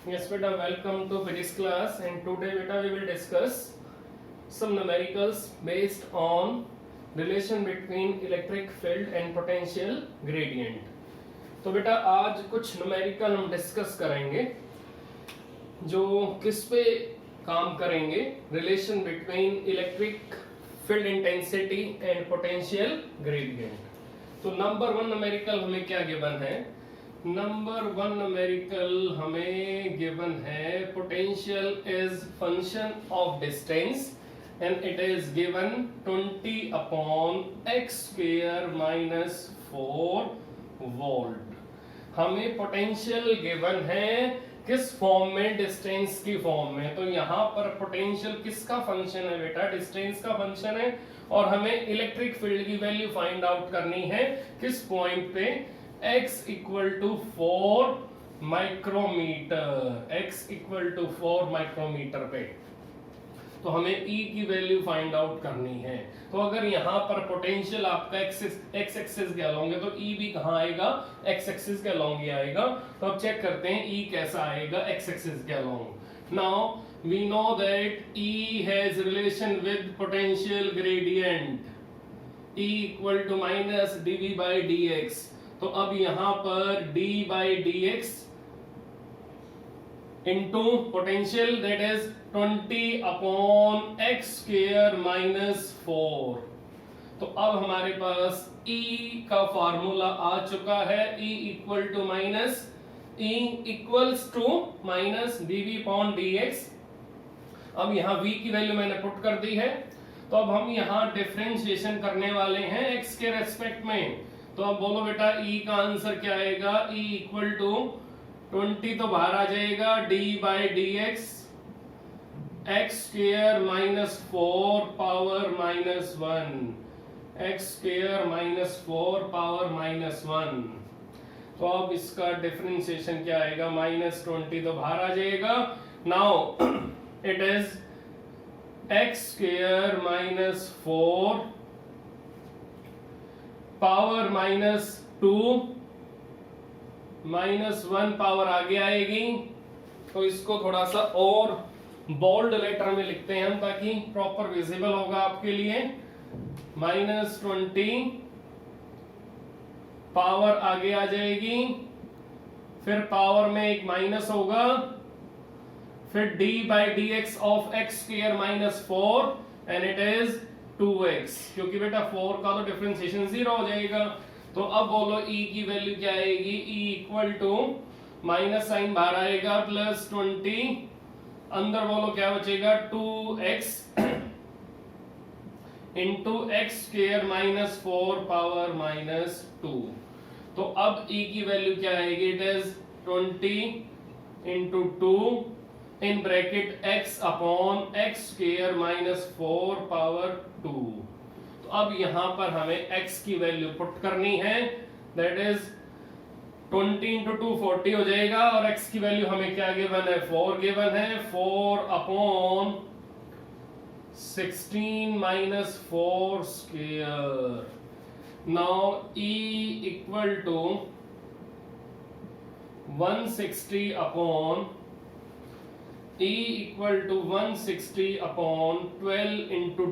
Yes, beta, welcome to physics class, and today beta we will discuss some numericals based on relation between electric field and potential gradient. तो बेटा आज कुछ numerical हम discuss करेंगे जो किस पे काम करेंगे, relation between electric field intensity and potential gradient. तो नंबर वन न्यूमेरिकल हमें क्या गिवन है? नंबर वन न्यूमेरिकल हमें गिवन है potential is function of distance and it is given 20 upon x square minus 4 volt. हमें पोटेंशियल गिवन है किस form में? डिस्टेंस की फॉर्म में। तो यहाँ पर पोटेंशियल किसका फंक्शन है बेटा? डिस्टेंस का फंक्शन है। और हमें इलेक्ट्रिक फील्ड की वैल्यू फाइंड आउट करनी है किस पॉइंट पे? x equal to 4 micrometer, x equal to 4 micrometer पे। तो हमें E की वैल्यू फाइंड आउट करनी है। तो अगर यहाँ पर पोटेंशियल आपका x एक्सिस के अलोंग है तो E भी कहाँ आएगा? x एक्सिस के अलोंग ही आएगा। तो अब चेक करते हैं E कैसा आएगा x एक्सिस के along. Now we know that E has relation with potential gradient, E equal to minus dv by dx। तो अब यहां पर d by dx into potential that is 20 upon x square minus 4। तो अब हमारे पास E का formula आ चुका है, E equal to minus E equals to minus dv upon dx। अब यहां v की वैल्यू मैंने पुट कर दी है। तो अब हम यहां डिफरेंशिएशन करने वाले हैं x के रेस्पेक्ट में। तो अब बोलो बेटा E का आंसर क्या आएगा? E इक्वल टू 20 तो बाहर आ जाएगा, d by dx x square minus 4 power minus 1, x square minus 4 power minus 1। तो अब इसका डिफरेंशिएशन क्या आएगा? माइनस 20 तो बाहर आ जाएगा। Now it is x square minus 4 power minus 2 minus 1 power आगे आएगी। तो इसको थोड़ा सा और बोल्ड लेटर में लिखते हैं हम ताकि प्रॉपर विजिबल होगा आपके लिए। माइनस 20 पावर आगे आ जाएगी, फिर पावर में एक माइनस होगा, फिर d by dx of x square minus 4 and it is 2x, क्योंकि बेटा 4 का तो डिफरेंशिएशन 0 हो जाएगा। तो अब बोलो E की वैल्यू क्या आएगी? E equal to minus sign बाहर आएगा प्लस 20, अंदर बोलो क्या बचेगा? 2x into x square minus 4 power minus 2। तो अब E की वैल्यू क्या आएगी? It is 20 into 2 in bracket x upon x square minus 4 power 2। तो अब यहां पर हमें x की वैल्यू पुट करनी है, दैट इज 20 इंटू 2 40 हो जाएगा। और x की वैल्यू हमें क्या गिवन है? 4 गिवन है। 4 अपॉन 16 माइनस 4 square. Now E equal to 160 upon E equal to 160 upon 12 into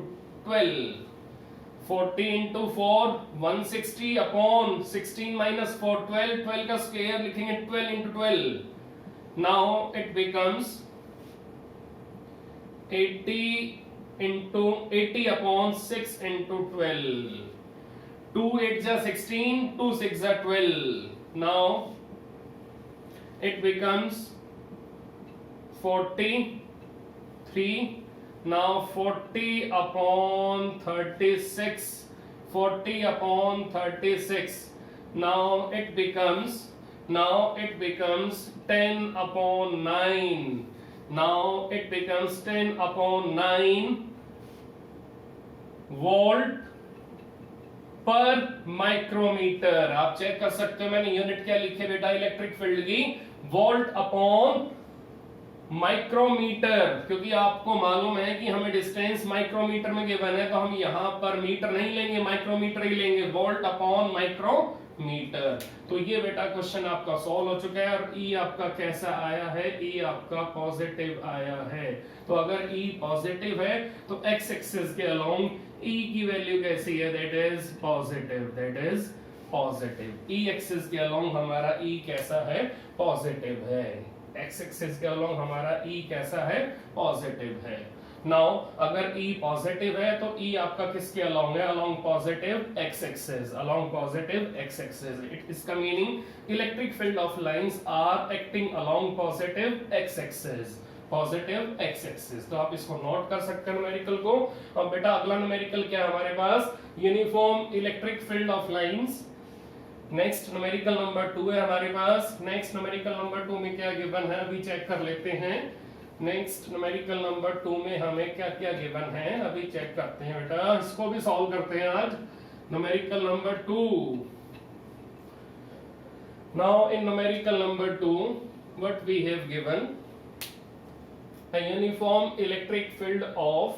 12, 40 into 4, 160 upon 16 minus 4, 12, 12 का स्क्वायर लिखेंगे 12 into 12. Now it becomes 80 upon 6 into 12. 2 8 जा 16, 2 6 जा 12. Now it becomes 43. Now 40 upon 36, 40 upon 36. Now it becomes 10 upon 9. Now it becomes 10 upon 9 volt पर micrometer. आप check कर सकते हो मैंने यूनिट क्या लिखे बेटा इलेक्ट्रिक फील्ड की? वोल्ट अपॉन माइक्रोमीटर, क्योंकि आपको मालूम है कि हमें डिस्टेंस माइक्रोमीटर में गिवन है, तो हम यहां पर मीटर नहीं लेंगे, माइक्रोमीटर ही लेंगे। Volt upon micrometer. तो ये बेटा क्वेश्चन आपका सॉल्व हो चुका है और ई आपका कैसा आया है, ई आपका पॉजिटिव आया है। तो अगर ई पॉजिटिव है तो एक्स एक्सिस के अलोंग ई की वैल्यू कैसी है, that is positive, that is positive. E axis के अलोंग हमारा ई कैसा है, पॉजिटिव है। एक्स एक्सिस के अलोंग हमारा ई कैसा है, पॉजिटिव है। नाउ अगर E पॉजिटिव है तो E आपका किसके अलोंग है, along positive X axis, along positive X axis. इसका meaning electric field of lines are acting along positive X axis, positive X axis. तो आप इसको नोट कर सकते हैं न्यूमेरिकल को। अब बेटा अगला न्यूमेरिकल क्या है हमारे पास, uniform electric field of lines. Next numerical number 2 है हमारे पास। नेक्स्ट न्यूमेरिकल नंबर 2 में क्या गिवन है अभी चेक कर लेते हैं। नेक्स्ट न्यूमेरिकल नंबर 2 में हमें क्या क्या गिवन है अभी चेक करते हैं बेटा, इसको भी सॉल्व करते हैं आज। Numerical number 2, now in numerical number 2 what we have given, a uniform electric field of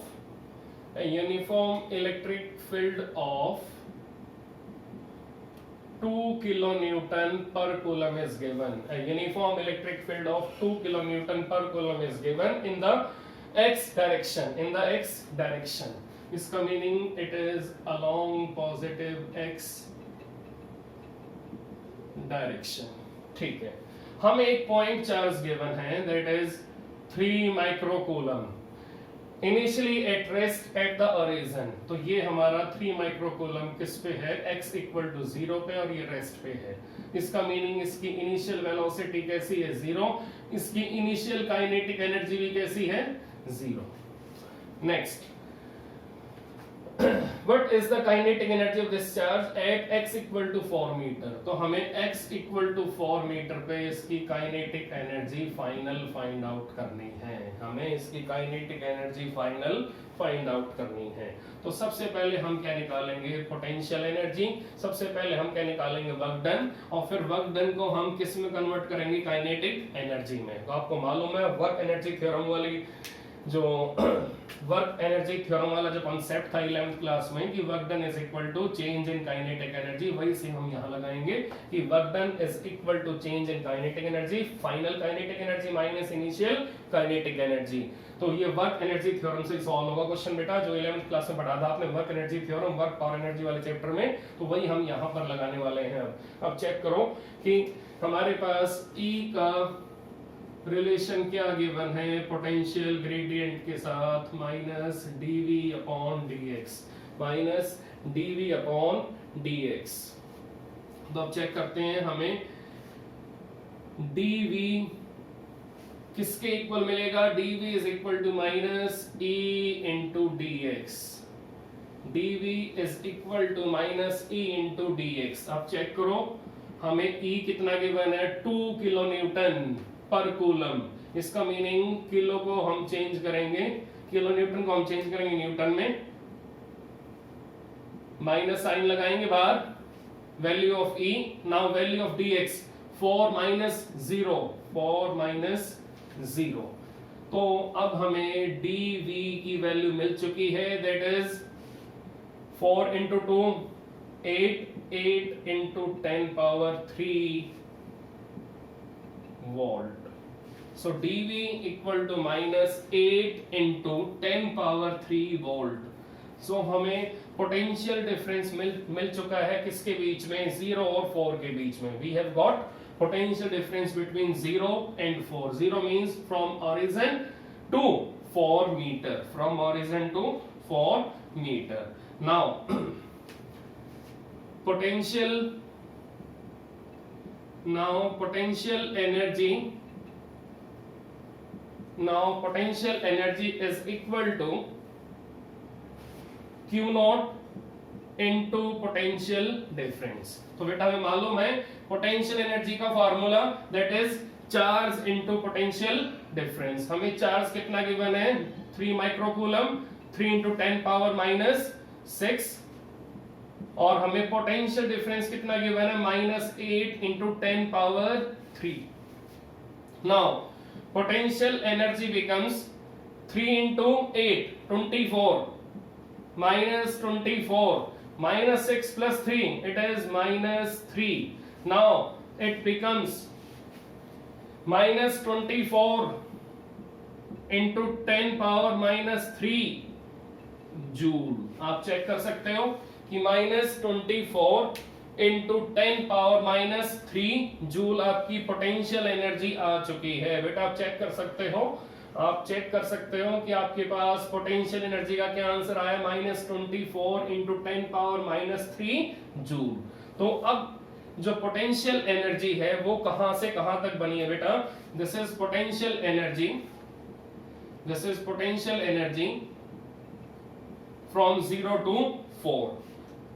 2 kilonewton per coulomb is given. A uniform electric field of 2 kilonewton per coulomb is given in the x direction. In the x direction. इसका meaning it is along positive x direction. ठीक है। हमें एक point charge given है that is 3 microcoulomb. Initially at rest at the origin. तो ये हमारा 3 microcoulomb किस पे है, x इक्वल टू 0 पे और ये रेस्ट पे है। इसका मीनिंग इसकी इनिशियल वेलोसिटी कैसी है, 0। इसकी इनिशियल काइनेटिक एनर्जी भी कैसी है, 0। Next, what is the kinetic energy of this charge at x equal to 4 metre. तो हमें x इक्वल टू 4 मीटर पे इसकी kinetic energy final find out करनी है। हमें इसकी kinetic energy final find out करनी है। तो सबसे पहले हम क्या निकालेंगे, पोटेंशियल एनर्जी। सबसे पहले हम क्या निकालेंगे, वर्क डन, और फिर वर्क डन को हम किस में कन्वर्ट करेंगे, काइनेटिक एनर्जी में। तो आपको मालूम है वर्क एनर्जी थ्योरम वाली जो वर्क एनर्जी थ्योरम वाला जो कॉन्सेप्ट था 11th क्लास में कि work done is equal to change in kinetic energy, वही से हम यहाँ लगाएंगे कि work done is equal to change in kinetic energy, final kinetic energy minus initial kinetic energy. तो ये वर्क एनर्जी थ्योरम से सॉल्व होगा क्वेश्चन बेटा, जो 11th क्लास में पढ़ा था आपने work energy theorem work power energy वाले चैप्टर में। तो वही हम यहाँ पर लगाने वाले हैं। अब चेक करो कि हमारे पास E का रिलेशन क्या गिवन है, पोटेंशियल ग्रेडियंट के साथ minus dv upon dx, minus dv upon dx। तो अब चेक करते हैं हमें dv किसके इक्वल मिलेगा, dv is equal to minus e into dx, dv is equal to minus e into dx। अब चेक करो हमें e कितना गिवन है, 2 किलो न्यूटन पर कूलम। इसका मीनिंग किलो को हम चेंज करेंगे, किलो न्यूटन को हम चेंज करेंगे न्यूटन में, माइनस साइन लगाएंगे बाहर, value of E, now value of dx 4 minus 0, 4 minus 0। तो अब हमें dv की वैल्यू मिल चुकी है, that is 4 into 2 8, 8 into 10 power 3 volt. So dV equal to minus 8 into 10 power 3 volt. So हमें पोटेंशियल डिफरेंस मिल चुका है किसके बीच में, 0 और 4 के बीच में। We have got potential difference between 0 and 4. 0 means from origin to 4 meter. From origin to 4 meter. Now potential energy is equal to Q naught into potential difference। तो बेटा हमें मालूम है पोटेंशियल एनर्जी का formula, that is charge into potential difference. हमें charge कितना given है, 3 microcoulomb, 3 into 10 power minus 6, और हमें पोटेंशियल डिफरेंस कितना गिवन है, minus 8 into 10 power 3। Now potential energy becomes 3 into 8 24 minus 24 minus 6 plus 3, it is minus 3. Now it becomes minus 24 into 10 power minus 3 joule. आप check कर सकते हो कि minus 24 into 10 power minus 3 joule आपकी potential energy आ चुकी है। बेटा आप चेक कर सकते हो, आप चेक कर सकते हो कि आपके पास पोटेंशियल एनर्जी का क्या आंसर आया, minus 24 into 10 power minus 3 joule. तो अब जो पोटेंशियल एनर्जी है वो कहां से कहां तक बनी है बेटा, this is potential energy, this is potential energy from 0 to 4,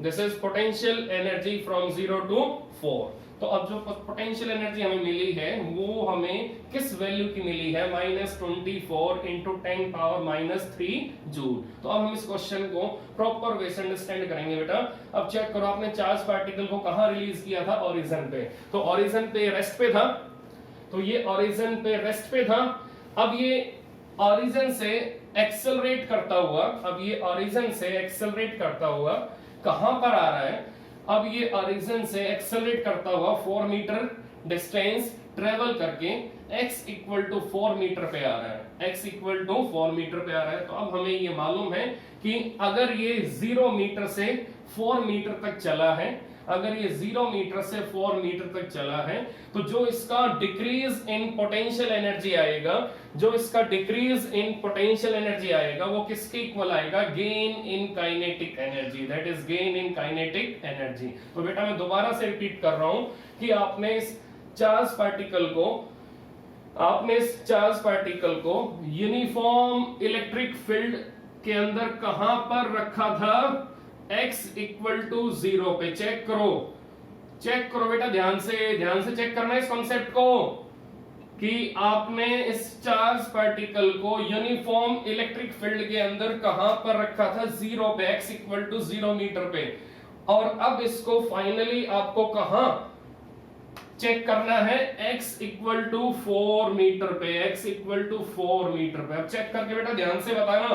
this is potential energy from 0 to 4। तो अब जो पोटेंशियल एनर्जी हमें मिली है वो हमें किस वैल्यू की मिली है, minus 24 into 10 power minus 3 joule. तो अब हम इस क्वेश्चन को प्रॉपर वे से अंडरस्टैंड करेंगे। बेटा अब चेक करो, आपने चार्ज पार्टिकल को कहां रिलीज किया था, ओरिजिन पे। तो ओरिजिन पे रेस्ट पे था, तो ये ओरिजिन पे रेस्ट पे था। अब ये ओरिजिन से एक्सेलरेट करता हुआ, अब ये ओरिजिन से एक्सेलरेट करता हुआ कहां पर आ रहा है, अब ये ओरिजिन से एक्सेलरेट करता हुआ 4 मीटर डिस्टेंस ट्रेवल करके x इक्वल टू 4 मीटर पे आ रहा है, x इक्वल टू 4 मीटर पे आ रहा है। तो अब हमें ये मालूम है कि अगर ये 0 मीटर से 4 मीटर तक चला है, अगर ये 0 मीटर से 4 मीटर तक चला है, तो जो इसका डिक्रीज इन पोटेंशियल एनर्जी आएगा, जो इसका डिक्रीज इन पोटेंशियल एनर्जी आएगा वो किसके इक्वल आएगा, gain in kinetic energy, that is gain in kinetic energy. तो बेटा मैं दोबारा से रिपीट कर रहा हूं कि आपने इस चार्ज पार्टिकल को यूनिफॉर्म इलेक्ट्रिक फील्ड के अंदर कहां पर रखा था, x इक्वल टू 0 पे। चेक करो बेटा, ध्यान से चेक करना है इस कॉन्सेप्ट को कि आपने इस चार्ज पार्टिकल को यूनिफॉर्म इलेक्ट्रिक फील्ड के अंदर कहां पर रखा था, 0 पे, x इक्वल टू 0 मीटर पे। और अब इसको फाइनली आपको कहां चेक करना है, x इक्वल टू 4 मीटर पे, x इक्वल टू 4 मीटर पे। अब चेक करके बेटा ध्यान से बताना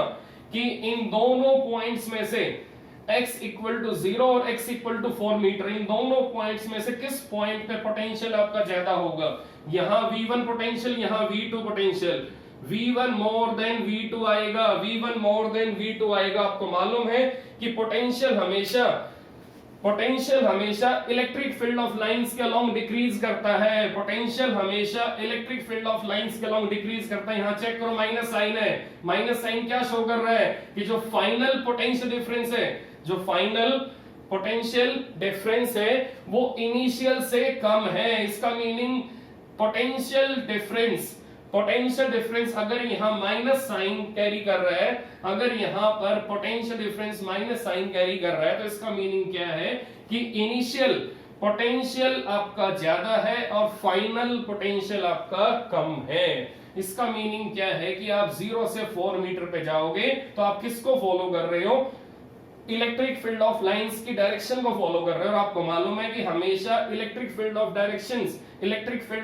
कि इन दोनों पॉइंट्स में से x इक्वल टू 0 और x इक्वल टू 4 मीटर, इन दोनों पॉइंट्स में से किस पॉइंट पे पोटेंशियल आपका ज्यादा होगा। यहां v1 पोटेंशियल, यहां v2 potential, v1 more than v2 आएगा, v1 मोर देन v2 आएगा। आपको मालूम है कि पोटेंशियल हमेशा इलेक्ट्रिक फील्ड ऑफ लाइंस के अलोंग डिक्रीज करता है, पोटेंशियल हमेशा इलेक्ट्रिक फील्ड ऑफ लाइंस के अलोंग डिक्रीज करता है। यहां चेक करो माइनस साइन है, माइनस साइन क्या शो कर रहा है कि जो फाइनल पोटेंशियल डिफरेंस है, जो फाइनल पोटेंशियल डिफरेंस है वो इनिशियल से कम है। इसका मीनिंग पोटेंशियल डिफरेंस अगर यहां माइनस साइन कैरी कर रहा है, अगर यहां पर potential difference minus sign carry कर रहा है, तो इसका मीनिंग क्या है कि इनिशियल पोटेंशियल आपका ज्यादा है और फाइनल पोटेंशियल आपका कम है। इसका मीनिंग क्या है कि आप 0 से 4 मीटर पे जाओगे तो आप किसको फॉलो कर रहे हो, इलेक्ट्रिक फील्ड ऑफ लाइंस की डायरेक्शन को फॉलो कर रहे हो। और आपको मालूम है कि हमेशा इलेक्ट्रिक फील्ड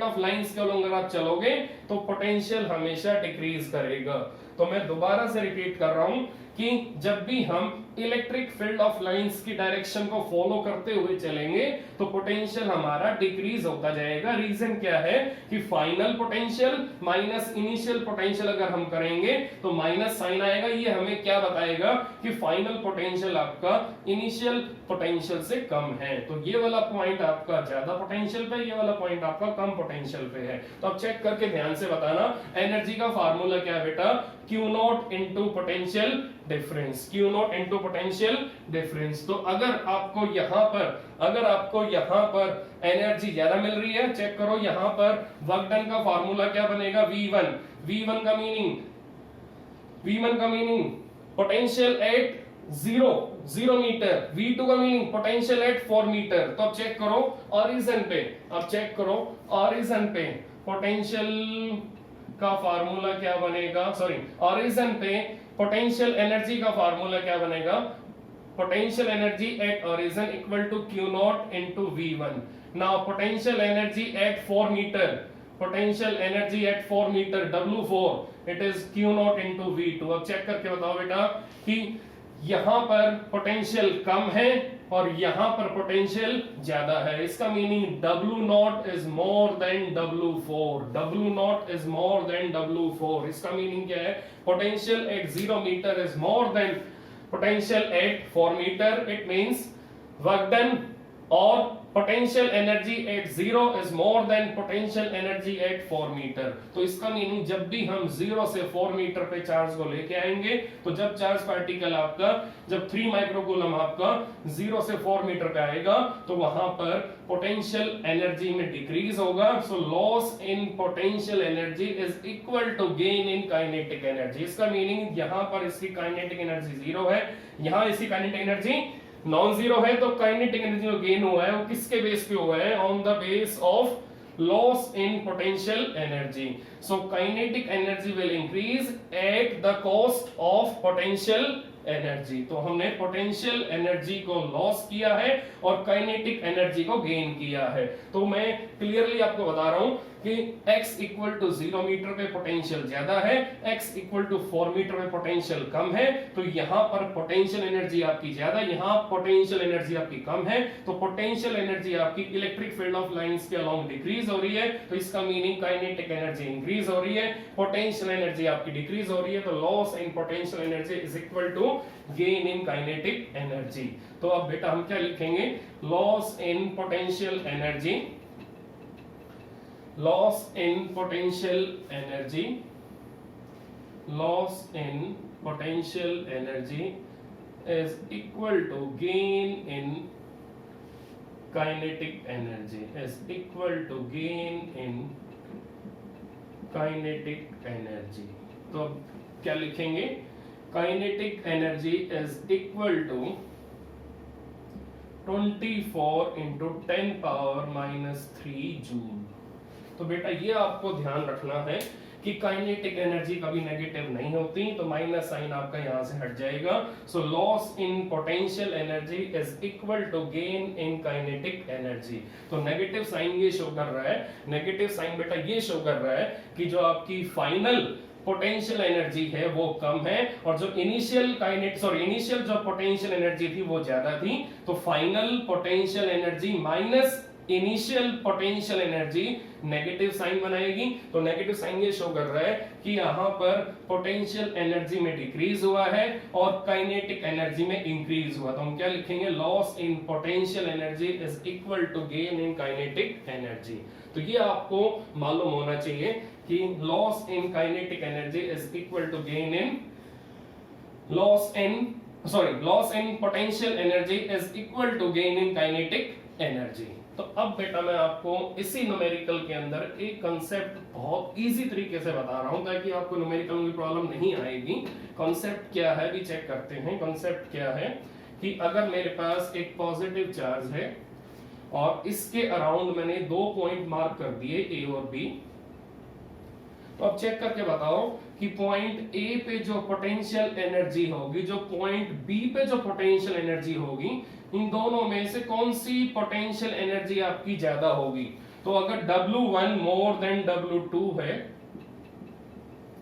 ऑफ लाइंस के अलोंग अगर आप चलोगे तो पोटेंशियल हमेशा डिक्रीज करेगा। तो मैं दोबारा से रिपीट कर रहा हूं कि जब भी हम इलेक्ट्रिक फील्ड ऑफ लाइंस की डायरेक्शन को फॉलो करते हुए चलेंगे तो पोटेंशियल हमारा डिक्रीज होता जाएगा। रीजन क्या है कि final potential minus initial potential अगर हम करेंगे तो माइनस साइन आएगा। ये हमें क्या बताएगा कि फाइनल पोटेंशियल आपका इनिशियल पोटेंशियल से कम है। तो ये वाला पॉइंट आपका ज्यादा पोटेंशियल पे, ये वाला पॉइंट आपका कम पोटेंशियल पे है। तो अब चेक करके ध्यान से बताना एनर्जी का फार्मूला क्या है बेटा, Q not into potential difference, Q not into potential difference. तो अगर आपको यहाँ पर एनर्जी ज्यादा मिल रही है, चेक करो यहाँ पर वर्क डन का फार्मूला क्या बनेगा, V1 का meaning potential at 0 metre, V2 का मीनिंग पोटेंशियल एट 4 मीटर। तो अब चेक करो ओरिजिन पे, पोटेंशियल का फार्मूला क्या बनेगा, ओरिजिन पे पोटेंशियल एनर्जी का फार्मूला क्या बनेगा, potential energy at origin equal to Q naught into V1। Now potential energy at 4 meter W4 it is Q naught into V2। अब चेक करके बताओ बेटा कि यहां पर पोटेंशियल कम है और यहां पर पोटेंशियल ज्यादा है। इसका meaning W0 is more than W4, W0 is more than W4। इसका मीनिंग क्या है? Potential at 0 metre is more than potential at 4 metre. It means work done और potential energy at 0 is more than potential energy at 4 metre. तो इसका meaning जब भी हम 0 से 4 मीटर पे चार्ज को लेके आएंगे, तो जब चार्ज पार्टिकल आपका, जब 3 माइक्रोकूलम आपका 0 से 4 मीटर पे आएगा, तो वहां पर पोटेंशियल एनर्जी में डिक्रीज होगा। So loss in potential energy is equal to gain in kinetic energy. इसका मीनिंग यहां पर इसकी काइनेटिक एनर्जी 0 है, यहां इसकी काइनेटिक एनर्जी नॉन जीरो है। तो काइनेटिक एनर्जी जो गेन हुआ है वो किसके बेस पे हुआ है? On the base of loss in potential energy. So kinetic energy will increase at the cost of potential energy. तो हमने पोटेंशियल एनर्जी को लॉस किया है और काइनेटिक एनर्जी को गेन किया है। तो मैं क्लियरली आपको बता रहा हूं कि x इक्वल टू 0 मीटर पे पोटेंशियल ज्यादा है, x इक्वल टू 4 मीटर पे पोटेंशियल कम है। तो यहां पर पोटेंशियल एनर्जी आपकी ज्यादा, यहां पोटेंशियल एनर्जी आपकी कम है। तो पोटेंशियल एनर्जी आपकी इलेक्ट्रिक फील्ड ऑफ लाइंस के अलोंग डिक्रीज हो रही है, तो इसका मीनिंग काइनेटिक एनर्जी इंक्रीज हो रही है, पोटेंशियल एनर्जी आपकी डिक्रीज हो रही है। तो loss in potential energy is equal to gain in kinetic energy. तो अब बेटा हम क्या लिखेंगे? Loss in potential energy, loss in potential energy, loss in potential energy is equal to gain in kinetic energy, is equal to gain in kinetic energy। तो क्या लिखेंगे? kinetic energy is equal to 24 into 10 power minus 3 joule. तो बेटा ये आपको ध्यान रखना है कि काइनेटिक एनर्जी कभी नेगेटिव नहीं होती, तो माइनस साइन आपका यहां से हट जाएगा। So loss in potential energy is equal to gain in kinetic energy. तो नेगेटिव साइन ये शो कर रहा है, नेगेटिव साइन बेटा ये शो कर रहा है कि जो आपकी फाइनल पोटेंशियल एनर्जी है वो कम है और जो इनिशियल इनिशियल जो पोटेंशियल एनर्जी थी वो ज्यादा थी। तो final potential energy minus initial potential energy negative sign बनाएगी। तो नेगेटिव साइन ये शो कर रहा है कि यहां पर पोटेंशियल एनर्जी में डिक्रीज हुआ है और काइनेटिक एनर्जी में इंक्रीज हुआ। तो हम क्या लिखेंगे? Loss in potential energy is equal to gain in kinetic energy. तो ये आपको मालूम होना चाहिए कि loss in kinetic energy is equal to gain in loss in potential energy is equal to gain in kinetic energy. तो अब बेटा मैं आपको इसी न्यूमेरिकल के अंदर एक कंसेप्ट बहुत इजी तरीके से बता रहा हूं ताकि आपको न्यूमेरिकल में प्रॉब्लम नहीं आएगी। कंसेप्ट क्या है भी चेक करते हैं। कंसेप्ट क्या है कि अगर मेरे पास एक पॉजिटिव चार्ज है और इसके अराउंड मैंने 2 पॉइंट मार्क कर दिए ए और बी, तो अब चेक करके बताओ कि पॉइंट ए पे जो पोटेंशियल एनर्जी होगी, जो पॉइंट बी पे जो पोटेंशियल एनर्जी होगी, इन दोनों में से कौन सी पोटेंशियल एनर्जी आपकी ज्यादा होगी? तो अगर W1 मोर देन W2 है,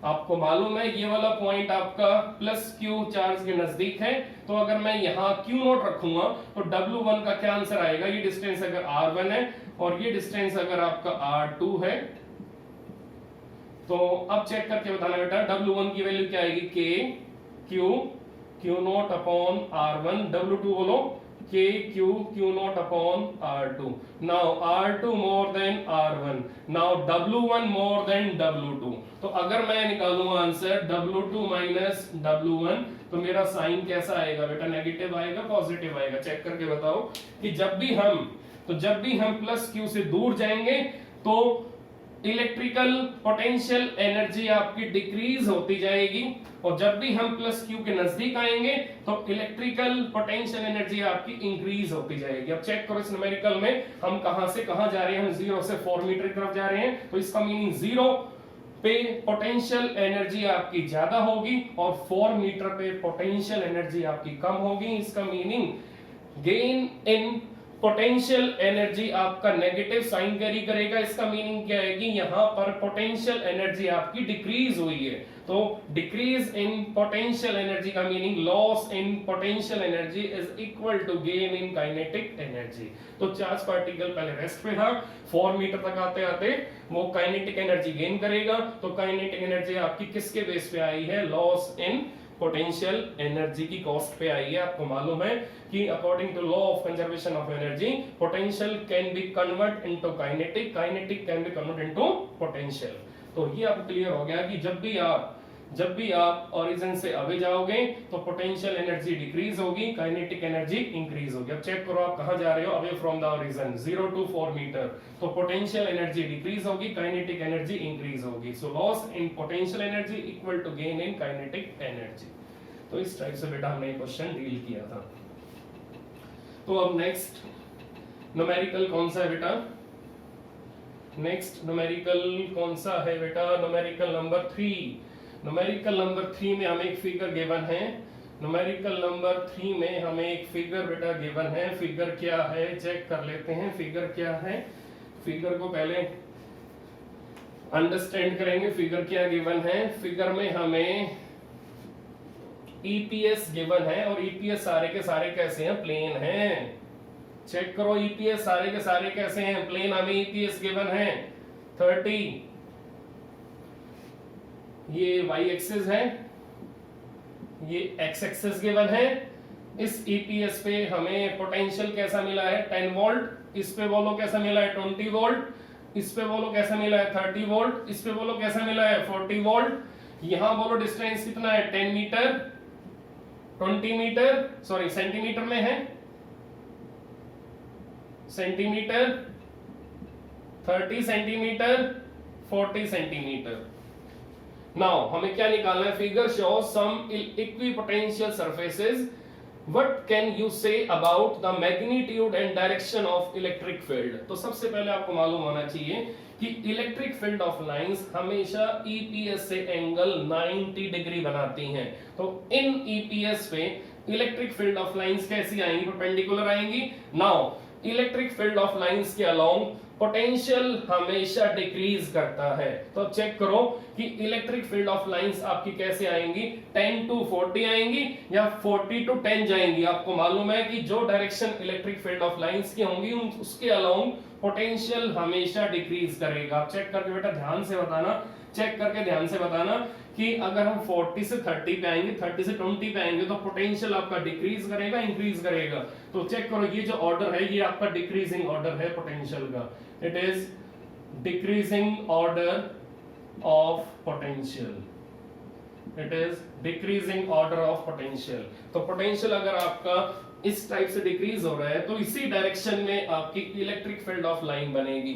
आपको मालूम है ये वाला पॉइंट आपका प्लस Q चार्ज के नजदीक है, तो अगर मैं यहाँ Q0 रखूंगा तो W1 का क्या आंसर आएगा? ये डिस्टेंस अगर R1 है और ये डिस्टेंस अगर आपका R2 है, तो अब चेक करके बताना बेटा W1 की वैल्यू क्या आएगी? K Q0 upon R1, W2 बोलो K Q0 upon R2। Now R2 more than R1, now W1 more than W2। तो अगर मैं निकालूंगा आंसर W2 माइनस W1, तो मेरा साइन कैसा आएगा बेटा? नेगेटिव आएगा, पॉजिटिव आएगा? चेक करके बताओ कि जब भी हम प्लस Q से दूर जाएंगे तो इलेक्ट्रिकल पोटेंशियल एनर्जी आपकी डिक्रीज होती जाएगी और जब भी हम प्लस Q के नजदीक आएंगे तो इलेक्ट्रिकल पोटेंशियल एनर्जी आपकी इंक्रीज होती जाएगी। अब चेक करो इस न्यूमेरिकल में हम कहां से कहां जा रहे हैं? हम 0 से 4 मीटर की तरफ जा रहे हैं, तो इसका मीनिंग 0 पे पोटेंशियल एनर्जी आपकी ज्यादा होगी और 4 मीटर पे पोटेंशियल एनर्जी आपकी कम होगी। इसका meaning gain in potential energy आपका नेगेटिव साइन कैरी करेगा। इसका मीनिंग क्या है कि यहां पर पोटेंशियल एनर्जी आपकी डिक्रीज हुई है, तो डिक्रीज इन पोटेंशियल एनर्जी का meaning loss in potential energy is equal to gain in kinetic energy. तो चार्ज पार्टिकल पहले रेस्ट पे था, 4 मीटर तक आते आते वो काइनेटिक एनर्जी गेन करेगा। तो काइनेटिक एनर्जी आपकी किसके बेस पे आई है? लॉस इन पोटेंशियल एनर्जी की कॉस्ट पे आई है। आपको मालूम है कि according to law of conservation of energy potential can be convert into kinetic, kinetic can be convert into potential. तो ये आपको क्लियर हो गया कि जब भी आप ओरिजिन से अवे जाओगे तो पोटेंशियल एनर्जी डिक्रीज होगी, काइनेटिक एनर्जी इंक्रीज होगी। अब चेक करो आप कहां जा रहे हो, away from the origin 0 to 4 metre, तो पोटेंशियल एनर्जी डिक्रीज होगी, काइनेटिक एनर्जी इंक्रीज होगी। So loss in potential energy equal to gain in kinetic energy. तो इस टाइप से बेटा हमने क्वेश्चन डील किया था। तो अब नेक्स्ट न्यूमेरिकल कौन सा है बेटा? नेक्स्ट न्यूमेरिकल कौन सा है बेटा? Numerical number 3। न्यूमेरिकल नंबर 3 में हमें एक फिगर गिवन है। न्यूमेरिकल नंबर 3 में हमें एक फिगर बेटा गिवन है। फिगर क्या है चेक कर लेते हैं। फिगर क्या है, फिगर को पहले अंडरस्टैंड करेंगे। फिगर क्या गिवन है? फिगर में हमें ईपीएस गिवन है और ईपीएस सारे के सारे कैसे हैं? प्लेन हैं। चेक करो ईपीएस सारे के सारे कैसे हैं? प्लेन। हमें ईपीएस गिवन है 30, ये वाई एक्सिस है, ये एक्स एक्सिस गिवन है। इस ईपीएस पे हमें पोटेंशियल कैसा मिला है? 10 वोल्ट। इस पे बोलो कैसा मिला है? 20 वोल्ट। इस पे बोलो कैसा मिला है? 30 वोल्ट। इस पे बोलो कैसा मिला है? 40 वोल्ट। यहां बोलो डिस्टेंस कितना है? 10 मीटर, 20 मीटर, सॉरी सेंटीमीटर में है, सेंटीमीटर, 30 सेंटीमीटर, 40 सेंटीमीटर। नाउ हमें क्या निकालना है? Figure show some equipotential surfaces, what can you say about the magnitude and direction of electric field. तो सबसे पहले आपको मालूम होना चाहिए कि इलेक्ट्रिक फील्ड ऑफ लाइंस हमेशा ईपीएस से एंगल 90 डिग्री बनाती हैं। तो इन ईपीएस पे इलेक्ट्रिक फील्ड ऑफ लाइंस कैसी आएंगी? परपेंडिकुलर आएंगी। Now electric field of lines के अलोंग पोटेंशियल हमेशा डिक्रीज करता है। तो अब चेक करो कि इलेक्ट्रिक फील्ड ऑफ लाइंस आपकी कैसे आएंगी? 10 to 40 आएंगी या 40 to 10 जाएंगी। आपको मालूम है कि जो direction electric field of lines की होंगी उसके अलोंग पोटेंशियल हमेशा डिक्रीज करेगा। आप चेक करके बेटा ध्यान से बताना, चेक करके ध्यान से बताना कि अगर हम 40 से 30 पे आएंगे, 30 से 20 पे आएंगे तो पोटेंशियल आपका डिक्रीज करेगा, इंक्रीज करेगा। तो चेक करो ये जो ऑर्डर है ये आपका डिक्रीजिंग ऑर्डर है पोटेंशियल का। It is decreasing order of potential, it is decreasing order of potential. तो पोटेंशियल अगर आपका इस टाइप से डिक्रीज हो रहा है तो इसी डायरेक्शन में आपकी इलेक्ट्रिक फील्ड ऑफ लाइन बनेगी।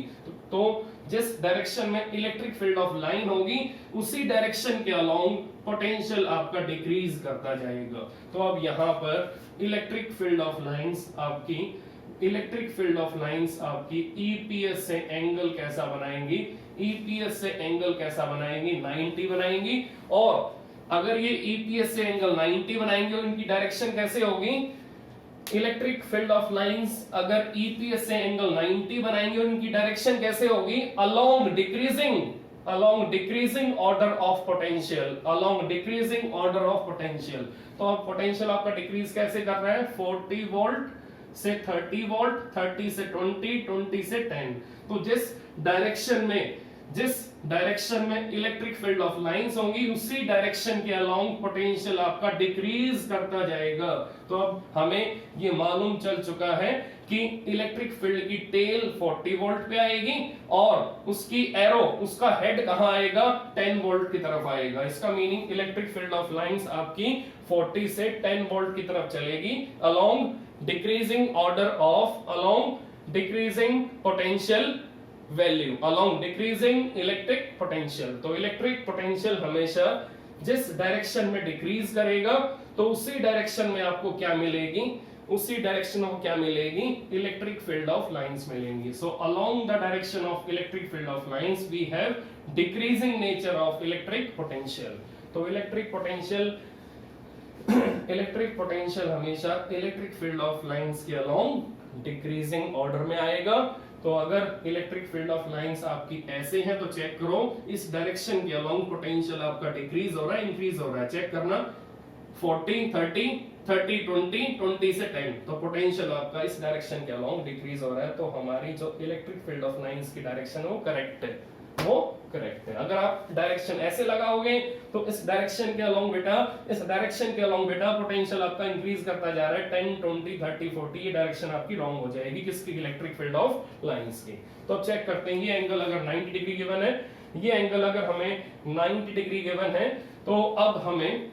तो जिस डायरेक्शन में इलेक्ट्रिक फील्ड ऑफ लाइन होगी उसी डायरेक्शन के अलोंग पोटेंशियल आपका डिक्रीज करता जाएगा। तो अब यहां पर इलेक्ट्रिक फील्ड ऑफ लाइंस आपकी ईपीएस से एंगल कैसा बनाएंगी? ईपीएस से एंगल कैसा बनाएंगी? 90 बनाएंगी। और अगर ये ईपीएस से एंगल 90 बनाएंगे और इनकी डायरेक्शन कैसे होगी? इलेक्ट्रिक फील्ड ऑफ लाइंस अगर ईपीएस से एंगल 90 बनाएंगे और इनकी डायरेक्शन कैसे होगी? Along decreasing order of potential, along decreasing order of potential. तो अब पोटेंशियल आपका डिक्रीज कैसे कर रहा है? 40 वोल्ट से 30 वोल्ट, 30 से 20, 20 से 10। तो जिस डायरेक्शन में इलेक्ट्रिक फील्ड ऑफ लाइंस होंगी उसी डायरेक्शन के अलोंग पोटेंशियल आपका डिक्रीज करता जाएगा। तो अब हमें ये मालूम चल चुका है कि इलेक्ट्रिक फील्ड की टेल 40 वोल्ट पे आएगी और उसकी एरो, उसका हेड कहां आएगा? 10 वोल्ट की तरफ आएगा। इसका meaning electric field of lines आपकी 40 से 10 वोल्ट की तरफ चलेगी along decreasing order of, along decreasing potential value, along decreasing electric potential. तो इलेक्ट्रिक पोटेंशियल हमेशा जिस डायरेक्शन में डिक्रीज करेगा तो उसी डायरेक्शन में आपको क्या मिलेगी? उसी डायरेक्शन में क्या मिलेगी? इलेक्ट्रिक फील्ड ऑफ लाइंस मिलेंगी। So along the direction of electric field of lines we have decreasing nature of electric potential. तो इलेक्ट्रिक पोटेंशियल हमेशा इलेक्ट्रिक फील्ड ऑफ लाइंस के अलोंग डिक्रीजिंग ऑर्डर में आएगा। तो अगर इलेक्ट्रिक फील्ड ऑफ लाइंस आपकी ऐसे हैं तो चेक करो इस डायरेक्शन के अलोंग पोटेंशियल आपका डिक्रीज हो रहा है इंक्रीज हो रहा है, चेक करना 40 30 30 20 20 से 10, तो पोटेंशियल आपका इस डायरेक्शन के अलोंग डिक्रीज हो रहा है। तो हमारी जो इलेक्ट्रिक फील्ड ऑफ लाइंस की डायरेक्शन है वो करेक्ट है, वो करेक्ट है। अगर आप डायरेक्शन ऐसे लगाओगे तो इस डायरेक्शन के अलोंग बेटा, इस डायरेक्शन के अलोंग बेटा पोटेंशियल आपका इंक्रीज करता जा रहा है 10 20 30 40, ये डायरेक्शन आपकी रॉन्ग हो जाएगी किसकी, इलेक्ट्रिक फील्ड ऑफ लाइंस की। तो अब चेक करते हैं, ये एंगल अगर 90 डिग्री गिवन है, ये एंगल अगर हमें 90 डिग्री गिवन है, तो अब हमें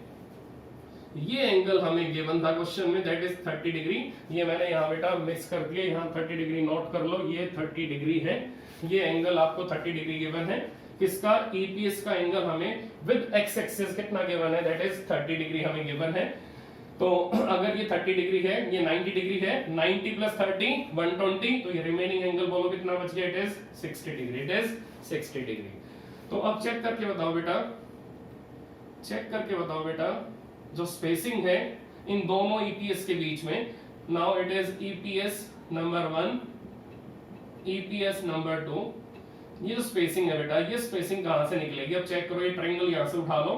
ये एंगल हमें गिवन था क्वेश्चन में, दैट इज 30 डिग्री। ये मैंने यहाँ बेटा मिस कर दिया, यहाँ 30 डिग्री नोट कर लो, ये 30 डिग्री है, ये एंगल आपको 30 डिग्री गिवन है। किसका, ईपीएस का एंगल हमें विद एक्स एक्सिस कितना गिवन है, दैट इज 30 डिग्री हमें गिवन है। तो अगर ये 30 डिग्री है, ये 90 डिग्री है, 90 प्लस 30 120, तो ये रिमेनिंग एंगल बोलो कितना बच गया, it is 60 degree, it is 60 degree. तो अब चेक करके बताओ बेटा, चेक करके बताओ बेटा, जो स्पेसिंग है इन दोनों ईपीएस के बीच में, now it is EPS number 1 EPS number 2, ये जो स्पेसिंग है बेटा, ये स्पेसिंग कहां से निकलेगी, अब चेक करो, ये ट्रायंगल यहां से उठा लो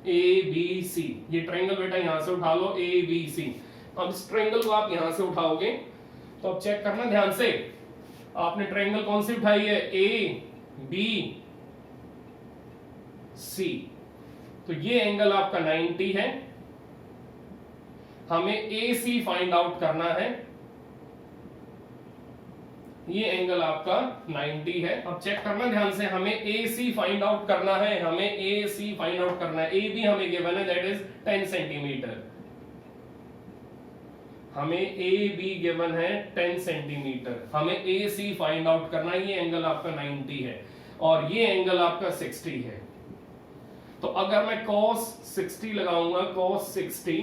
ए बी सी, ये ट्रायंगल बेटा यहां से उठा लो ए बी सी। अब इस ट्रायंगल को आप यहां से उठाओगे तो अब चेक करना ध्यान से, आपने ट्रायंगल कौन सी उठाई है, ए बी सी, तो ये एंगल आपका 90 है, हमें ए सी फाइंड आउट करना है, ये एंगल आपका 90 है। अब चेक करना ध्यान से, हमें ए सी फाइंड आउट करना है, हमें ए सी फाइंड आउट करना है, ए बी हमें गिवन है दैट इज 10 सेंटीमीटर, हमें ए बी गिवन है 10 सेंटीमीटर, हमें ए सी फाइंड आउट करना है, ये एंगल आपका 90 है और ये एंगल आपका 60 है। तो अगर मैं cos 60 लगाऊंगा, cos 60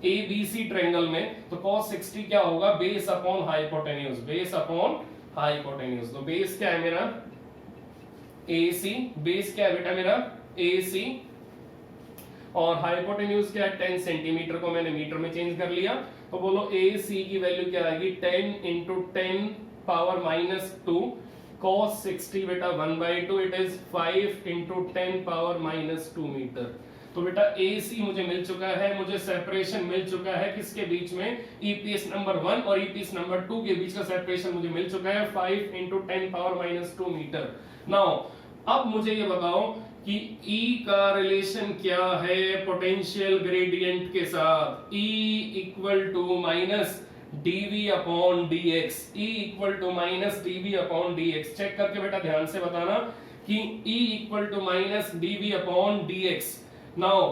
A B C triangle में, तो cos 60 क्या होगा, base upon hypotenuse, base upon hypotenuse. तो बेस क्या है मेरा, ए सी, बेस क्या है बेटा मेरा, ए सी, और हाइपोटेन्यूज क्या है 10 सेंटीमीटर को मैंने मीटर में चेंज कर लिया, तो बोलो ए सी की वैल्यू क्या आएगी, 10 इंटू 10 पावर माइनस 2, cos 60 बेटा 1/2, it is 5 into 10 power minus 2 metre. तो बेटा ए सी मुझे मिल चुका है, मुझे सेपरेशन मिल चुका है किसके बीच में, ईपीएस नंबर 1 और ईपीएस नंबर 2 के बीच का सेपरेशन मुझे मिल चुका है 5 into 10 power minus 2 metre. Now अब मुझे ये बताओ कि E का रिलेशन क्या है पोटेंशियल ग्रेडियंट के साथ, E equal to minus dv upon dx, E equal to minus dv upon dx। Check करके बेटा ध्यान से बताना कि E equal to minus dv upon dx। Now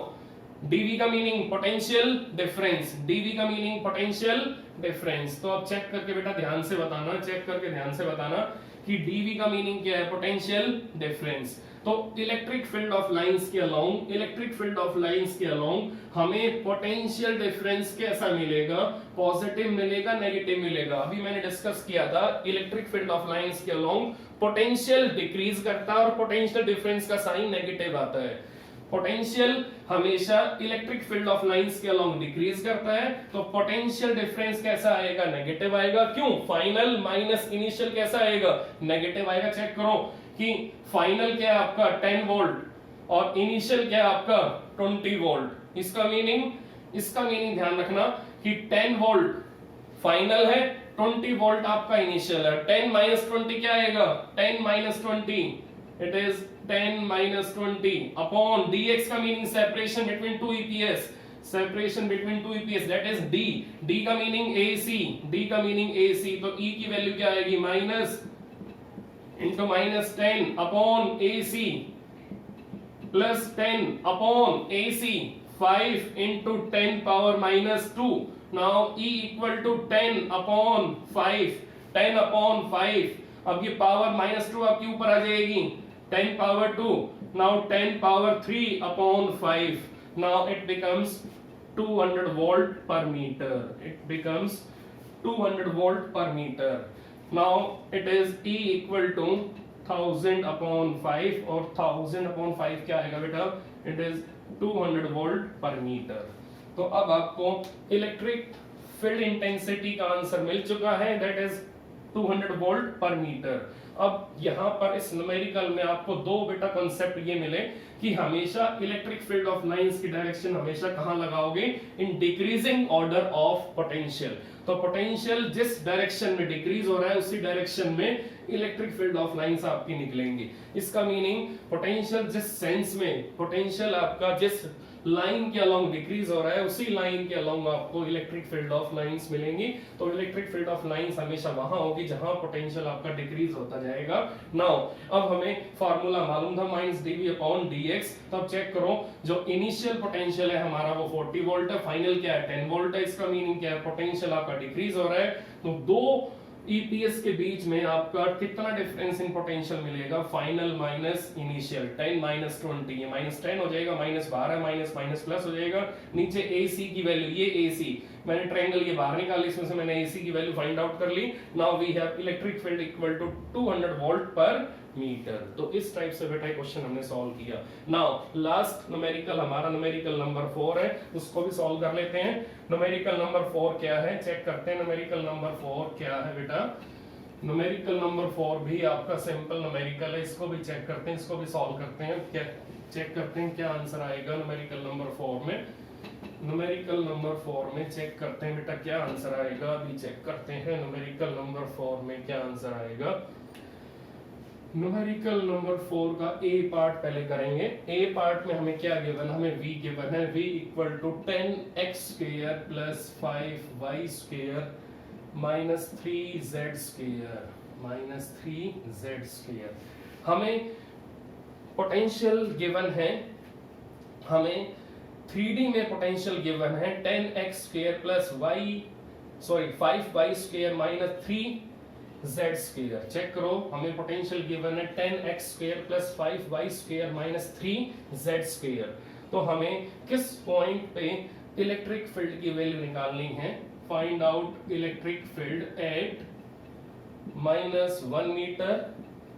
dv का मीनिंग पोटेंशियल डिफरेंस, dv का मीनिंग पोटेंशियल डिफरेंस। तो अब चेक करके बेटा ध्यान से बताना, चेक करके ध्यान से बताना कि dv का मीनिंग क्या है, पोटेंशियल डिफरेंस। तो इलेक्ट्रिक फील्ड ऑफ लाइंस के along, electric field of lines के अलोंग हमें पोटेंशियल डिफरेंस कैसा मिलेगा, पॉजिटिव मिलेगा नेगेटिव मिलेगा। अभी मैंने डिस्कस किया था इलेक्ट्रिक फील्ड ऑफ लाइंस के अलोंग पोटेंशियल डिक्रीज करता है और पोटेंशियल डिफरेंस का साइन नेगेटिव आता है। पोटेंशियल हमेशा इलेक्ट्रिक फील्ड ऑफ लाइंस के अलोंग डिक्रीज करता है, तो पोटेंशियल डिफरेंस कैसा आएगा, नेगेटिव आएगा। क्यों, फाइनल माइनस इनिशियल कैसा आएगा, नेगेटिव आएगा। चेक करो कि फाइनल क्या है आपका 10 वोल्ट और इनिशियल क्या है आपका 20 वोल्ट। इसका मीनिंग ध्यान रखना कि 10 वोल्ट फाइनल है, 20 वोल्ट आपका इनिशियल है। 10 माइनस 20 क्या आएगा, 10 minus 20, it is 10 minus 20 upon dx का meaning separation between two EPs, separation between two EPs that is d, d का मीनिंग ac, d का मीनिंग ac। तो e की वैल्यू क्या आएगी, minus into minus 10 upon ac plus 10 upon ac, 5 into 10 power minus 2। Now e equal to 10 upon 5, 10 upon 5। अब ये power minus 2 आपके ऊपर आ जाएगी, 10 power 2, now 10 power 3 upon 5। Now it becomes 200 volt per metre, it becomes 200 volt per metre. Now it is E equal to 1000 upon 5 और 1000 upon 5 क्या आएगा बेटा, it is 200 volt per metre. तो अब आपको इलेक्ट्रिक फील्ड इंटेंसिटी का answer मिल चुका है, that is 200 volt per metre. अब यहाँ पर इस न्यूमेरिकल में आपको दो बेटा कॉन्सेप्ट ये मिले कि हमेशा इलेक्ट्रिक फील्ड ऑफ लाइंस की डायरेक्शन हमेशा कहाँ लगाओगे, in decreasing order of potential. तो पोटेंशियल जिस डायरेक्शन में डिक्रीज हो रहा है उसी डायरेक्शन में इलेक्ट्रिक फील्ड ऑफ लाइंस आपकी निकलेंगी। इसका मीनिंग पोटेंशियल जिस सेंस में पोटेंशियल आपका जिस लाइन के अलोंग डिक्रीज हो रहा है उसी लाइन के अलोंग आपको इलेक्ट्रिक फील्ड ऑफ लाइंस मिलेंगी। तो इलेक्ट्रिक फील्ड ऑफ लाइंस हमेशा वहां होगी जहां पोटेंशियल आपका डिक्रीज होता जाएगा। नाउ अब हमें फार्मूला मालूम था माइनस dv अपॉन dx। तो अब चेक करो, जो इनिशियल पोटेंशियल है हमारा वो 40 वोल्ट है, फाइनल क्या है 10 वोल्ट है। इसका मीनिंग क्या है, पोटेंशियल आपका डिक्रीज हो रहा है। तो दो ईपीएस के बीच में आपका कितना डिफरेंस इन पोटेंशियल मिलेगा, फाइनल माइनस इनिशियल, 10 माइनस 20, ये माइनस 10 हो जाएगा, माइनस 12 माइनस माइनस प्लस हो जाएगा। नीचे AC की वैल्यू, ये AC मैंने ट्रायंगल ये बाहर निकाली, इसमें से मैंने AC की वैल्यू फाइंड आउट कर ली। Now we have electric field equal to 200 volt per metre. तो इस टाइप से बेटा क्वेश्चन हमने सॉल्व किया। नाउ लास्ट न्यूमेरिकल हमारा न्यूमेरिकल नंबर 4 है, उसको भी सॉल्व कर लेते हैं। न्यूमेरिकल नंबर 4 क्या है, चेक करते हैं। न्यूमेरिकल नंबर 4 क्या है बेटा, न्यूमेरिकल नंबर 4 भी आपका सिंपल न्यूमेरिकल है, इसको भी चेक करते हैं, इसको भी सॉल्व करते हैं। क्या चेक करते हैं क्या आंसर आएगा न्यूमेरिकल नंबर 4 में। न्यूमेरिकल नंबर 4 में चेक करते हैं बेटा क्या आंसर आएगा, अभी चेक करते हैं न्यूमेरिकल नंबर 4 में क्या आंसर आएगा। न्यूमेरिकल नंबर 4 का ए पार्ट पहले करेंगे। ए पार्ट में हमें क्या गिवन, हमें v गिवन है, v equal to 10x square plus 5y square minus 3z square minus 3z square. हमें पोटेंशियल गिवन है, हमें 3D में पोटेंशियल गिवन है 10x square plus 5y square minus 3z square. Check करो, हमें potential given है 10x square plus 5y square minus 3z square. तो हमें किस पॉइंट पे इलेक्ट्रिक फील्ड की वैल्यू निकालनी है, find out electric field at -1 metre,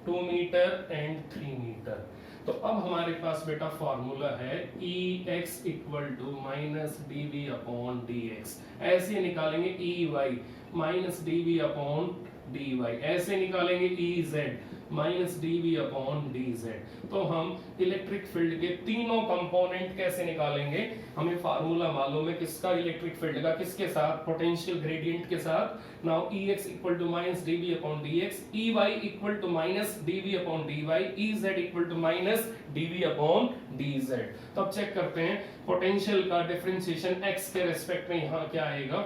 2 metre and 3 metre. तो अब हमारे पास बेटा फॉर्मूला है Ex equal to minus dv upon dx। ऐसे निकालेंगे Ey minus dv upon dy, ऐसे निकालेंगे Ez minus dv upon dz। तो हम इलेक्ट्रिक फील्ड के तीनों कंपोनेंट कैसे निकालेंगे, हमें फार्मूला मालूम है किसका, इलेक्ट्रिक फील्ड का, किसके साथ, पोटेंशियल ग्रेडियंट के साथ। Now Ex equal to minus dv upon dx, Ey equal to minus dv upon dy, Ez equal to minus dv upon dz। तो अब चेक करते हैं पोटेंशियल का डिफरेंशिएशन x के रेस्पेक्ट में यहाँ क्या आएगा।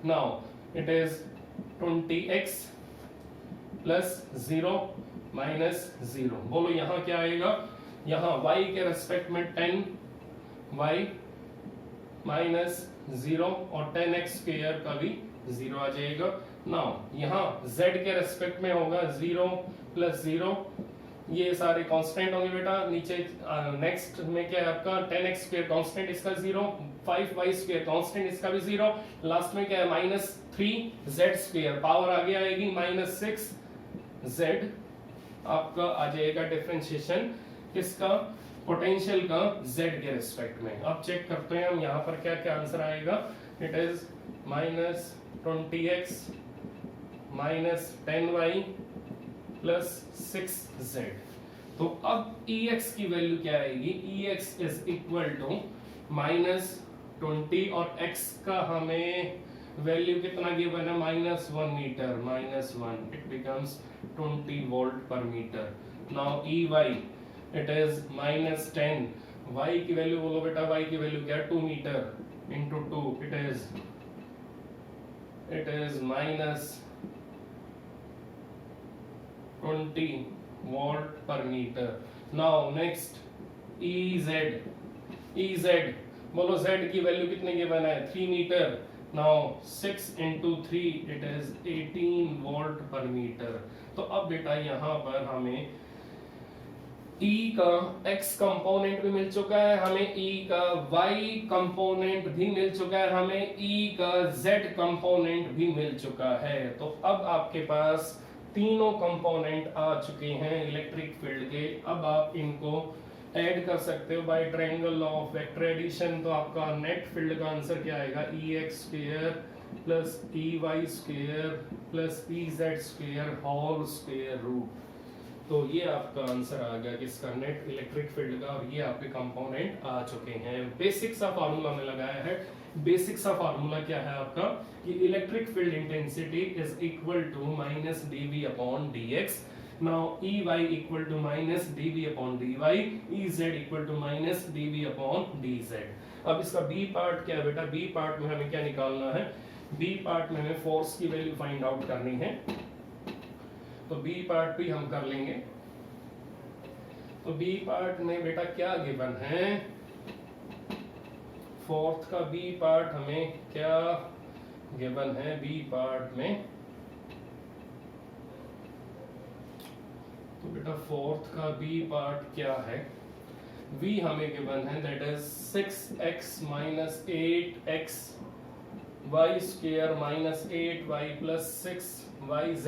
Now it is 20x plus 0 minus 0। बोलो यहाँ क्या आएगा, यहाँ y के रेस्पेक्ट में 10y माइनस 0 और 10x स्क्वायर का भी 0 आ जाएगा। नाउ यहाँ z के रेस्पेक्ट में होगा 0 प्लस 0, ये सारे कांस्टेंट होंगे बेटा। नीचे नेक्स्ट में क्या है आपका 10x स्क्वायर कांस्टेंट, इसका 0, 5y स्क्वायर कांस्टेंट, इसका भी 0। लास्ट में क्या है माइनस 3z स्क्वायर, पावर आगे आएगी माइनस 6z आपका आ जाएगा डिफरेंशिएशन किसका, पोटेंशियल का z के रिस्पेक्ट में। अब चेक करते हैं हम यहाँ पर क्या क्या आंसर आएगा। It is minus 20x minus 10y plus 6z। तो अब Ex की वैल्यू क्या आएगी, Ex is equal to minus 20 और x का हमें वैल्यू कितना गिवन है, -1 metre, -1, it becomes 20 volt per metre. Now Ey it is -10, y की वैल्यू बोलो बेटा, y की वैल्यू क्या है 2 metre into 2, it is minus 20 volt per metre. Now next Ez बोलो z की वैल्यू कितने गिवन है 3 metre. Now 6 into 3 it is 18 volt per metre. तो अब बेटा यहाँ पर हमें E का x कंपोनेंट भी मिल चुका है, हमें E का y कंपोनेंट भी मिल चुका है, हमें E का z कंपोनेंट भी मिल चुका है। तो अब आपके पास तीनों कंपोनेंट आ चुके हैं इलेक्ट्रिक फील्ड के। अब आप इनको ऐड कर सकते हो by triangle law of vector addition. तो आपका नेट फील्ड का आंसर क्या आएगा, Ex square plus EY square plus EZ square whole square root. तो ये आपका आंसर आ गया किसका, नेट इलेक्ट्रिक फील्ड का, और ये आपके कंपोनेंट आ चुके हैं। बेसिक सा फार्मूला में लगाया है। बेसिक सा फार्मूला क्या है आपका कि electric field intensity is equal to minus dV upon dx। Now EY equal to minus dV upon dy, EZ equal to minus dV upon dz। अब इसका बी पार्ट क्या है बेटा, बी पार्ट में हमें क्या निकालना है, बी पार्ट में हमें फोर्स की वैल्यू फाइंड आउट करनी है। तो बी पार्ट भी हम कर लेंगे। तो बी पार्ट में बेटा क्या गिवन है, फोर्थ का बी पार्ट हमें क्या गिवन है, बी पार्ट में तो बेटा फोर्थ का बी पार्ट क्या है, v हमें गिवन है that is 6x minus 8x y square minus 8y plus 6yz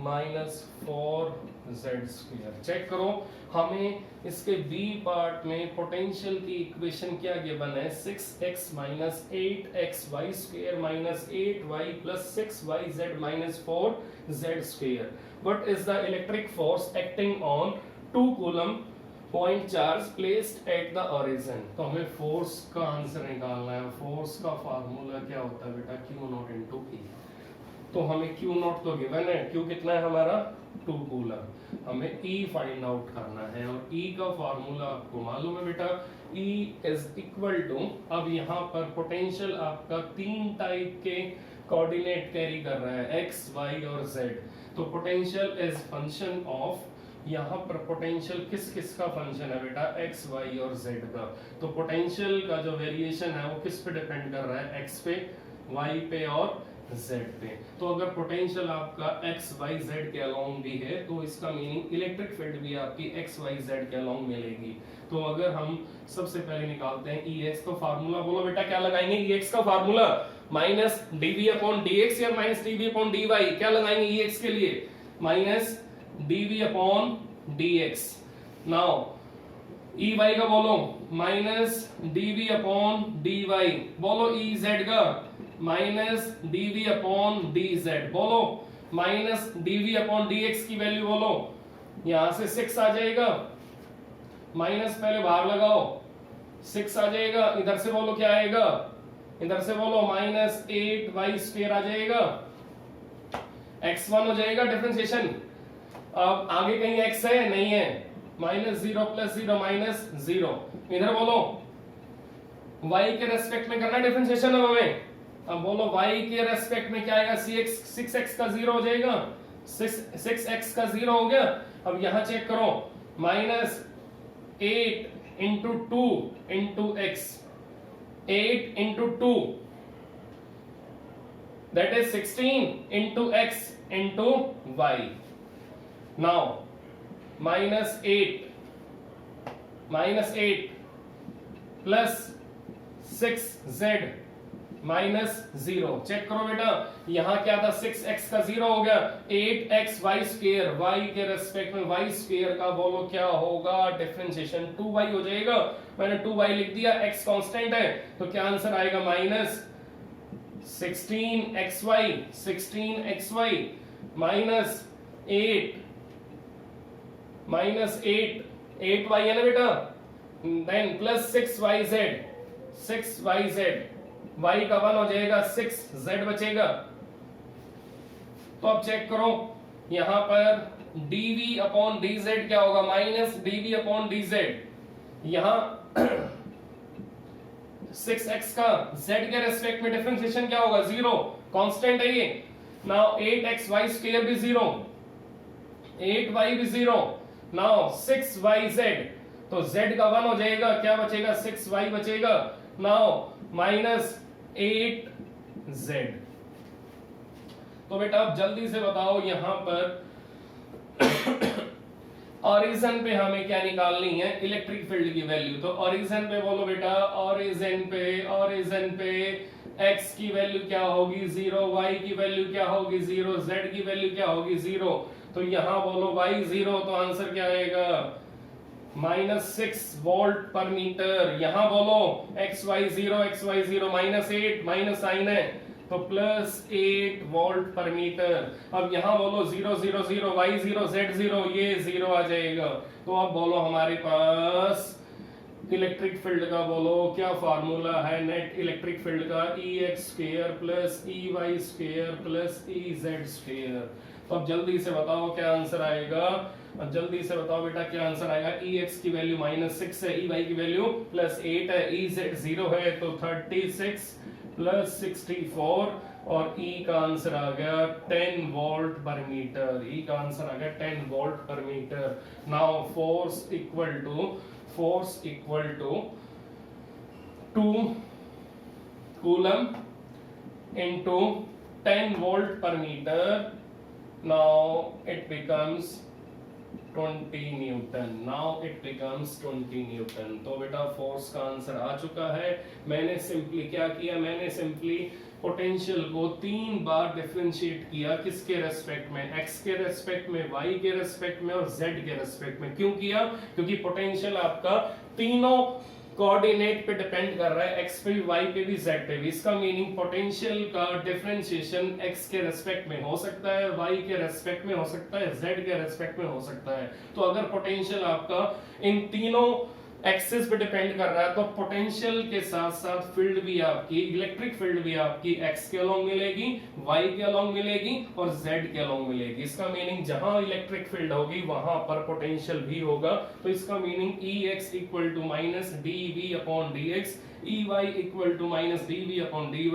minus 4z square. Check करो हमें इसके बी पार्ट में पोटेंशियल की इक्वेशन क्या गिवन है, 6x minus 8x y square minus 8y plus 6yz minus 4z square. What is the electric force acting on 2 coulomb point charge placed at the origin? तो हमें force का answer निकालना है। Force का formula क्या होता है बेटा, Q नॉट इंटू E। तो हमें Q नॉट तो गिवन है, Q कितना है हमारा 2 कूलम, हमें E फाइंड आउट करना है, और E का फार्मूला आपको मालूम है बेटा, E इज इक्वल टू, अब यहाँ पर पोटेंशियल आपका 3 टाइप के कोऑर्डिनेट कैरी कर रहा है, x, y और z। तो पोटेंशियल इज फंक्शन ऑफ, यहाँ पर पोटेंशियल किस किस का फंक्शन है बेटा, x, y और z का। तो पोटेंशियल का जो वेरिएशन है वो किस पे डिपेंड कर रहा है, x पे, y पे और z पे। तो अगर पोटेंशियल आपका x, y, z के अलोंग भी है तो इसका मीनिंग इलेक्ट्रिक फील्ड भी आपकी x, y, z के अलोंग मिलेगी। तो अगर हम सबसे पहले निकालते हैं Ex, तो फार्मूला बोलो बेटा क्या लगाएंगे, Ex का formula minus dV upon dx या माइनस dV अपॉन dy, क्या लगाएंगे Ex के लिए, minus dV upon dx। Now Ey का बोलो माइनस dV अपॉन dy, बोलो Ez का माइनस dV अपॉन dz, बोलो माइनस dV अपॉन dx की वैल्यू बोलो, यहां से 6 आ जाएगा, माइनस पहले बाहर लगाओ, 6 आ जाएगा, इधर से बोलो क्या आएगा, इधर से बोलो माइनस 8y स्क्वायर आ जाएगा, x1 हो जाएगा डिफरेंशिएशन। अब आगे कहीं x है, नहीं है, माइनस 0 प्लस 0 माइनस 0, इधर बोलो y के रेस्पेक्ट में करना डिफरेंशिएशन है हमें। अब बोलो y के रेस्पेक्ट में क्या आएगा, 6x का 0 हो जाएगा, 6x का 0 हो गया। अब यहां चेक करो, minus 8 into 2 into x, 8 into 2 that is 16 into x into y. Now minus 8 plus 6z minus 0। Check करो बेटा, यहां क्या था, 6x का 0 हो गया, 8x y स्क्वायर, y के रेस्पेक्ट में y स्क्वायर का बोलो क्या होगा डिफरेंशिएशन, 2y हो जाएगा। मैंने 2y लिख दिया, x कांस्टेंट है, तो क्या आंसर आएगा, माइनस 16xy माइनस 8y है ना बेटा, देन प्लस 6yz, y का 1 हो जाएगा, 6z बचेगा। तो अब चेक करो यहां पर dv अपॉन dz क्या होगा, माइनस dv अपॉन dz, यहां 6x का z के रेस्पेक्ट में डिफरेंशिएशन क्या होगा, 0, कांस्टेंट है ये। नाउ 8xy स्क्वायर भी 0, 8y भी 0, नाउ 6yz, तो z का 1 हो जाएगा, क्या बचेगा, 6y बचेगा। Now minus 8z। तो बेटा अब जल्दी से बताओ यहां पर ऑरिजिन पे हमें क्या निकालनी है, इलेक्ट्रिक फील्ड की वैल्यू। तो ऑरिजिन पे बोलो बेटा, ऑरिजिन पे x की वैल्यू क्या होगी 0, y की वैल्यू क्या होगी 0, z की वैल्यू क्या होगी 0। तो यहां बोलो y 0, तो आंसर क्या आएगा, -6 वोल्ट पर मीटर। यहाँ बोलो xy0 -8 माइनस साइन है तो +8 वोल्ट पर मीटर। अब यहाँ बोलो 0 0 0 y0 z0, ये 0 आ जाएगा। तो अब बोलो हमारे पास इलेक्ट्रिक फील्ड का बोलो क्या फार्मूला है नेट इलेक्ट्रिक फील्ड का, EX² plus EY² plus EZ²। तो अब जल्दी से बताओ क्या आंसर आएगा। अब जल्दी से बताओ बेटा क्या आंसर आएगा। EX की वैल्यू -6 है, EY की वैल्यू +8 है, EZ 0 है तो 36 प्लस 64 और E का आंसर आ गया 10 वोल्ट पर मीटर। E का आंसर आ गया 10 volt per metre. Now force equal to 2 coulomb into 10 volt per meter. Now it becomes 20 newton. Now it becomes 20 newton. तो बेटा फोर्स का आंसर आ चुका है। मैंने सिंपली क्या किया, मैंने सिंपली पोटेंशियल को 3 बार डिफरेंशिएट किया। किसके रेस्पेक्ट में, x के रेस्पेक्ट में, y के रेस्पेक्ट में और z के रेस्पेक्ट में। क्यों किया, क्योंकि पोटेंशियल आपका तीनों कोऑर्डिनेट पे डिपेंड कर रहा है, x पे भी, y पे भी, z पे भी। इसका मीनिंग पोटेंशियल का डिफरेंशिएशन x के रेस्पेक्ट में हो सकता है, y के रेस्पेक्ट में हो सकता है, z के रेस्पेक्ट में हो सकता है। तो अगर पोटेंशियल आपका इन तीनों एक्सिस पे डिपेंड कर रहा है तो पोटेंशियल के साथ साथ फील्ड भी आपकी, इलेक्ट्रिक फील्ड भी आपकी x के अलोंग मिलेगी, y के अलोंग मिलेगी और z के अलोंग मिलेगी। इसका मीनिंग जहां इलेक्ट्रिक फील्ड होगी वहां पर पोटेंशियल भी होगा। तो इसका meaning Ex equal to -dV upon dx, Ey equal to -dV upon dy,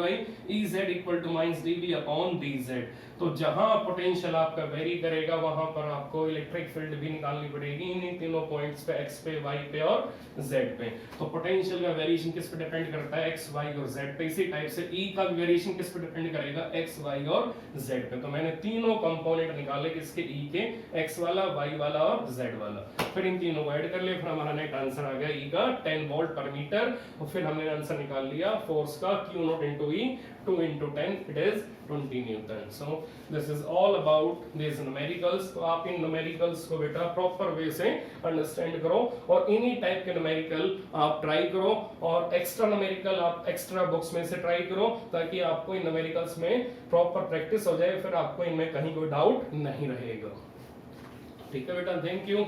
Ez equal to -dV upon dz। तो जहां पोटेंशियल आपका वेरी करेगा वहां पर आपको इलेक्ट्रिक फील्ड भी निकालनी पड़ेगी इन्हीं तीनों पॉइंट्स पे, x पे, y पे और z पे। तो पोटेंशियल का वेरिएशन किस पे डिपेंड करता है, x, y और z पे। इसी टाइप से E का वेरिएशन किस पे डिपेंड करेगा, x, y और z पे। तो मैंने तीनों कंपोनेंट निकाले किसके, E के, x वाला, y वाला और z वाला। फिर इन तीनों को ऐड कर लिए, फिर हमारा नेट आंसर आ गया E का 10 वोल्ट पर मीटर। और फिर हमने आंसर निकाल लिया फोर्स का Q not into E, 2 into 10 it is 20 Newton. So this is all about these numericals। तो आप इन numericals को बेटा प्रॉपर वे से अंडरस्टैंड करो और इन्हीं टाइप के न्यूमेरिकल आप ट्राई करो और एक्स्ट्रा न्यूमेरिकल आप एक्स्ट्रा बुक्स में से ट्राई करो ताकि आपको इन न्यूमेरिकल्स में प्रॉपर प्रैक्टिस हो जाए, फिर आपको इनमें कहीं कोई डाउट नहीं रहेगा। ठीक है बेटा, थैंक यू।